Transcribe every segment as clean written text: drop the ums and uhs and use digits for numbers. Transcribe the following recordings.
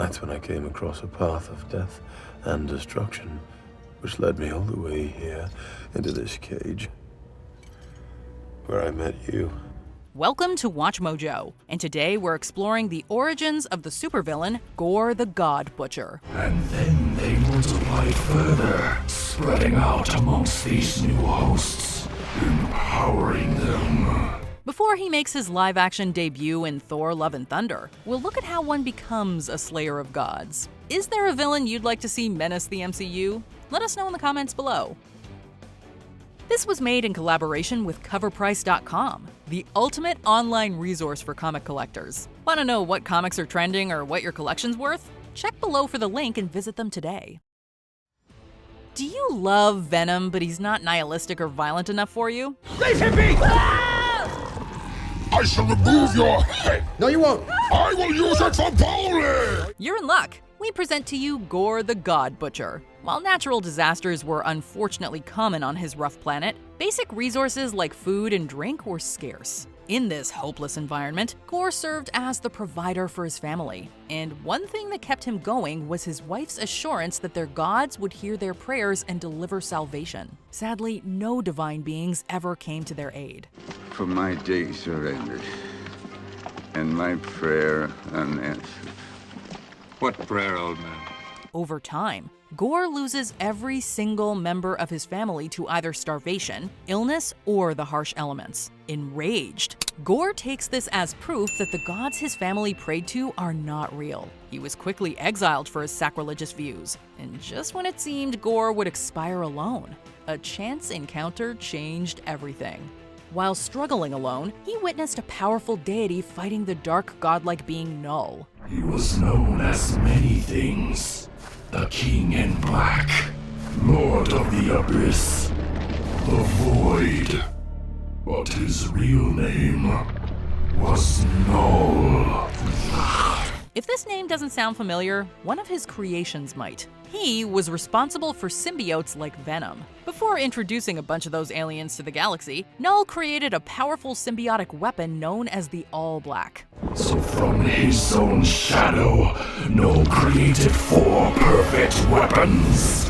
That's when I came across a path of death and destruction, which led me all the way here into this cage, where I met you. Welcome to WatchMojo, and today we're exploring the origins of the supervillain Gorr the God Butcher. And then they multiplied further, spreading out amongst these new hosts, empowering them. Before he makes his live-action debut in Thor: Love and Thunder, we'll look at how one becomes a slayer of gods. Is there a villain you'd like to see menace the MCU? Let us know in the comments below. This was made in collaboration with CoverPrice.com, the ultimate online resource for comic collectors. Want to know what comics are trending or what your collection's worth? Check below for the link and visit them today. Do you love Venom, but he's not nihilistic or violent enough for you? Leave him be! I shall remove your head! No, you won't! I will use it for bowling! You're in luck. We present to you Gorr the God Butcher. While natural disasters were unfortunately common on his rough planet, basic resources like food and drink were scarce. In this hopeless environment, Gorr served as the provider for his family. And one thing that kept him going was his wife's assurance that their gods would hear their prayers and deliver salvation. Sadly, no divine beings ever came to their aid. For my days are ended, and my prayer unanswered. What prayer, old man? Over time, Gorr loses every single member of his family to either starvation, illness, or the harsh elements. Enraged, Gorr takes this as proof that the gods his family prayed to are not real. He was quickly exiled for his sacrilegious views, and just when it seemed Gorr would expire alone, a chance encounter changed everything. While struggling alone, he witnessed a powerful deity fighting the dark godlike being Null. He was known as many things. The King in Black, Lord of the Abyss, the Void. But his real name was Null. If this name doesn't sound familiar, one of his creations might. He was responsible for symbiotes like Venom. Before introducing a bunch of those aliens to the galaxy, Null created a powerful symbiotic weapon known as the All-Black. So from his own shadow, Null created 4 perfect weapons.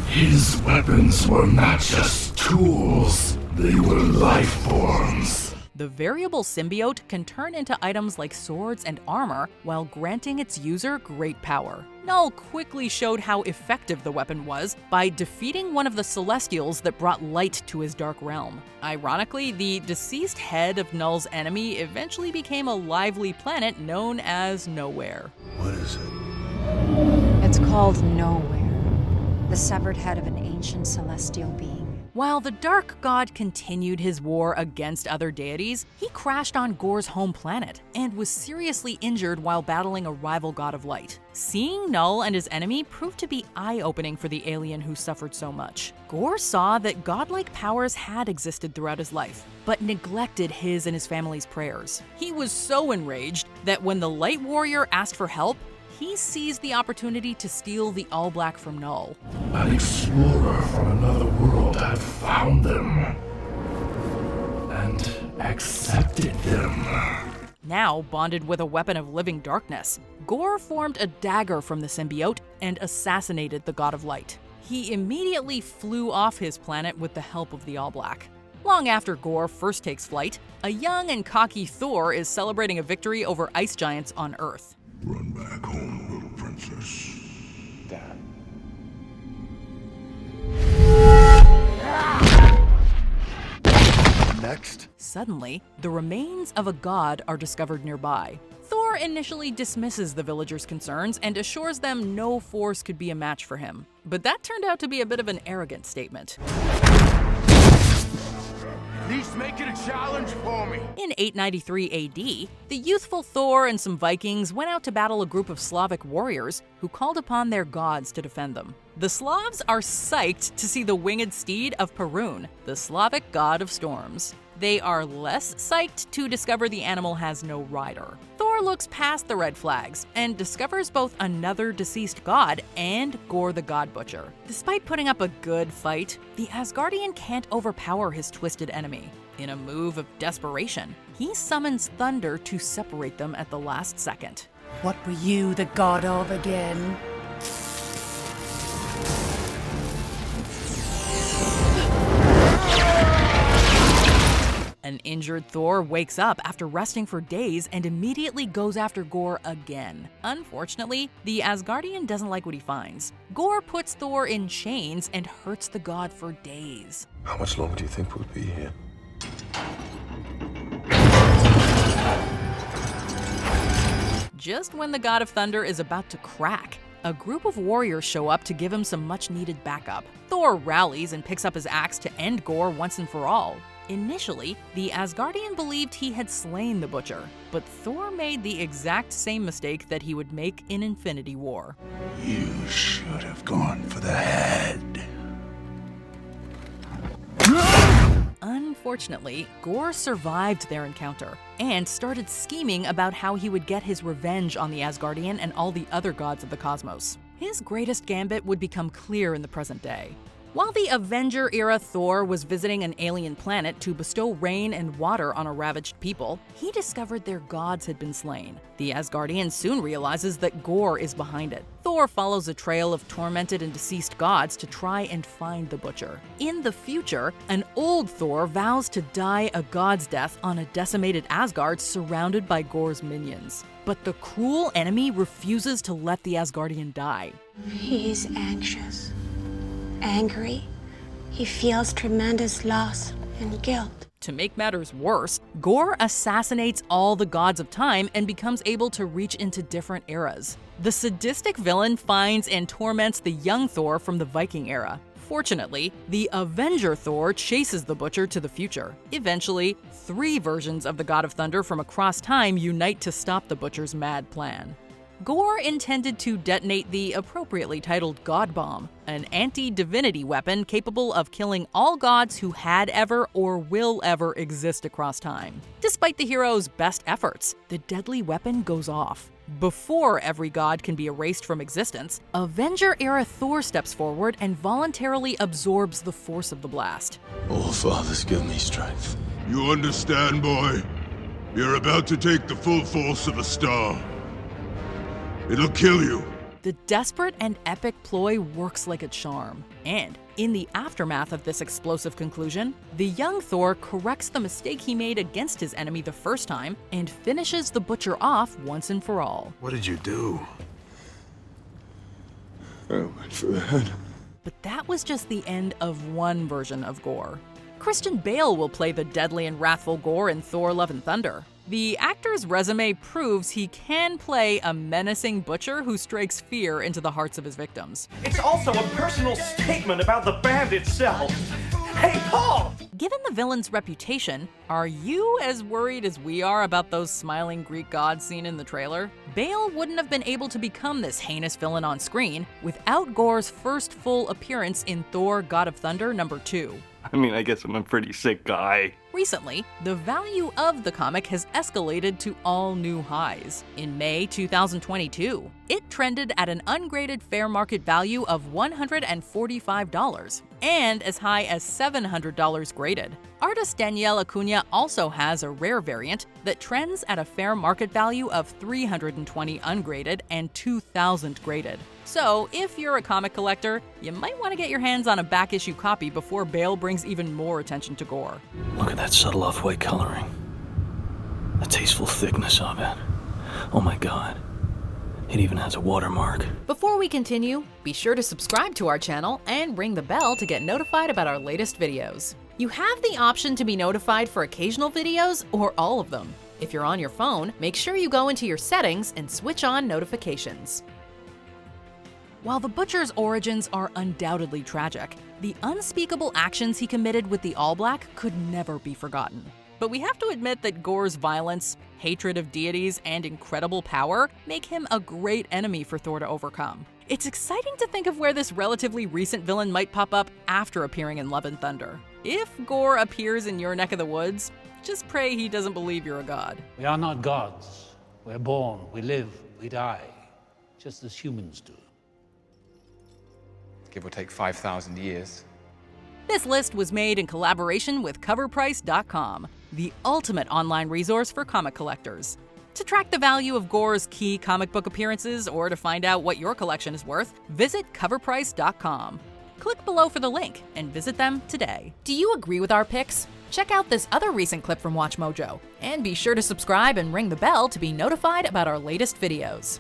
His weapons were not just tools, they were life forms. The variable symbiote can turn into items like swords and armor while granting its user great power. Null quickly showed how effective the weapon was by defeating one of the Celestials that brought light to his dark realm. Ironically, the deceased head of Null's enemy eventually became a lively planet known as Nowhere. What is it? It's called Nowhere, the severed head of an ancient celestial being. While the Dark God continued his war against other deities, he crashed on Gorr's home planet and was seriously injured while battling a rival god of light. Seeing Null and his enemy proved to be eye-opening for the alien who suffered so much. Gorr saw that godlike powers had existed throughout his life, but neglected his and his family's prayers. He was so enraged that when the Light Warrior asked for help, he seized the opportunity to steal the All-Black from Null. An explorer from another world had found them and accepted them. Now bonded with a weapon of living darkness, Gorr formed a dagger from the symbiote and assassinated the God of Light. He immediately flew off his planet with the help of the All-Black. Long after Gorr first takes flight, a young and cocky Thor is celebrating a victory over ice giants on Earth. Run back home, little princess. Dad. Next. Suddenly, the remains of a god are discovered nearby. Thor initially dismisses the villagers' concerns and assures them no force could be a match for him. But that turned out to be a bit of an arrogant statement. At least make it a challenge for me. In 893 AD, the youthful Thor and some Vikings went out to battle a group of Slavic warriors who called upon their gods to defend them. The Slavs are psyched to see the winged steed of Perun, the Slavic god of storms. They are less psyched to discover the animal has no rider. Thor looks past the red flags and discovers both another deceased god and Gorr the God Butcher. Despite putting up a good fight, the Asgardian can't overpower his twisted enemy. In a move of desperation, he summons thunder to separate them at the last second. What were you the god of again? An injured Thor wakes up after resting for days and immediately goes after Gorr again. Unfortunately, the Asgardian doesn't like what he finds. Gorr puts Thor in chains and hurts the god for days. How much longer do you think we'll be here? Just when the God of Thunder is about to crack, a group of warriors show up to give him some much-needed backup. Thor rallies and picks up his axe to end Gorr once and for all. Initially, the Asgardian believed he had slain the Butcher, but Thor made the exact same mistake that he would make in Infinity War. You should have gone for the head. Unfortunately, Gorr survived their encounter and started scheming about how he would get his revenge on the Asgardian and all the other gods of the cosmos. His greatest gambit would become clear in the present day. While the Avenger-era Thor was visiting an alien planet to bestow rain and water on a ravaged people, he discovered their gods had been slain. The Asgardian soon realizes that Gorr is behind it. Thor follows a trail of tormented and deceased gods to try and find the Butcher. In the future, an old Thor vows to die a god's death on a decimated Asgard surrounded by Gorr's minions. But the cruel enemy refuses to let the Asgardian die. He's anxious. Angry, he feels tremendous loss and guilt. To make matters worse, Gorr assassinates all the gods of time and becomes able to reach into different eras. The sadistic villain finds and torments the young Thor from the Viking era. Fortunately, the Avenger Thor chases the Butcher to the future. Eventually, 3 versions of the God of Thunder from across time unite to stop the Butcher's mad plan. Gorr intended to detonate the appropriately titled God Bomb, an anti-divinity weapon capable of killing all gods who had ever or will ever exist across time. Despite the hero's best efforts, the deadly weapon goes off. Before every god can be erased from existence, Avenger-era Thor steps forward and voluntarily absorbs the force of the blast. All fathers give me strength. You understand, boy? You're about to take the full force of a star. It'll kill you. The desperate and epic ploy works like a charm. And in the aftermath of this explosive conclusion, the young Thor corrects the mistake he made against his enemy the first time and finishes the Butcher off once and for all. What did you do? I went for the head. But that was just the end of one version of Gorr. Christian Bale will play the deadly and wrathful Gorr in Thor: Love and Thunder. The actor's resume proves he can play a menacing butcher who strikes fear into the hearts of his victims. It's also a personal statement about the band itself. Hey, Paul! Given the villain's reputation, are you as worried as we are about those smiling Greek gods seen in the trailer? Bale wouldn't have been able to become this heinous villain on screen without Gorr's first full appearance in Thor: God of Thunder #2. I mean, I guess I'm a pretty sick guy. Recently, the value of the comic has escalated to all new highs. In May 2022, it trended at an ungraded fair market value of $145 and as high as $700 graded. Artist Danielle Acuna also has a rare variant that trends at a fair market value of $320 ungraded and $2,000 graded. So, if you're a comic collector, you might want to get your hands on a back issue copy before Bale brings even more attention to Gorr. Look at that subtle off-white coloring. The tasteful thickness of it. Oh my god. It even has a watermark. Before we continue, be sure to subscribe to our channel and ring the bell to get notified about our latest videos. You have the option to be notified for occasional videos or all of them. If you're on your phone, make sure you go into your settings and switch on notifications. While the Butcher's origins are undoubtedly tragic, the unspeakable actions he committed with the All Black could never be forgotten. But we have to admit that Gorr's violence, hatred of deities, and incredible power make him a great enemy for Thor to overcome. It's exciting to think of where this relatively recent villain might pop up after appearing in Love and Thunder. If Gorr appears in your neck of the woods, just pray he doesn't believe you're a god. We are not gods. We're born, we live, we die, just as humans do. Give or take 5,000 years. This list was made in collaboration with CoverPrice.com, the ultimate online resource for comic collectors. To track the value of Gorr's key comic book appearances or to find out what your collection is worth, visit coverprice.com. Click below for the link and visit them today. Do you agree with our picks? Check out this other recent clip from WatchMojo, and be sure to subscribe and ring the bell to be notified about our latest videos.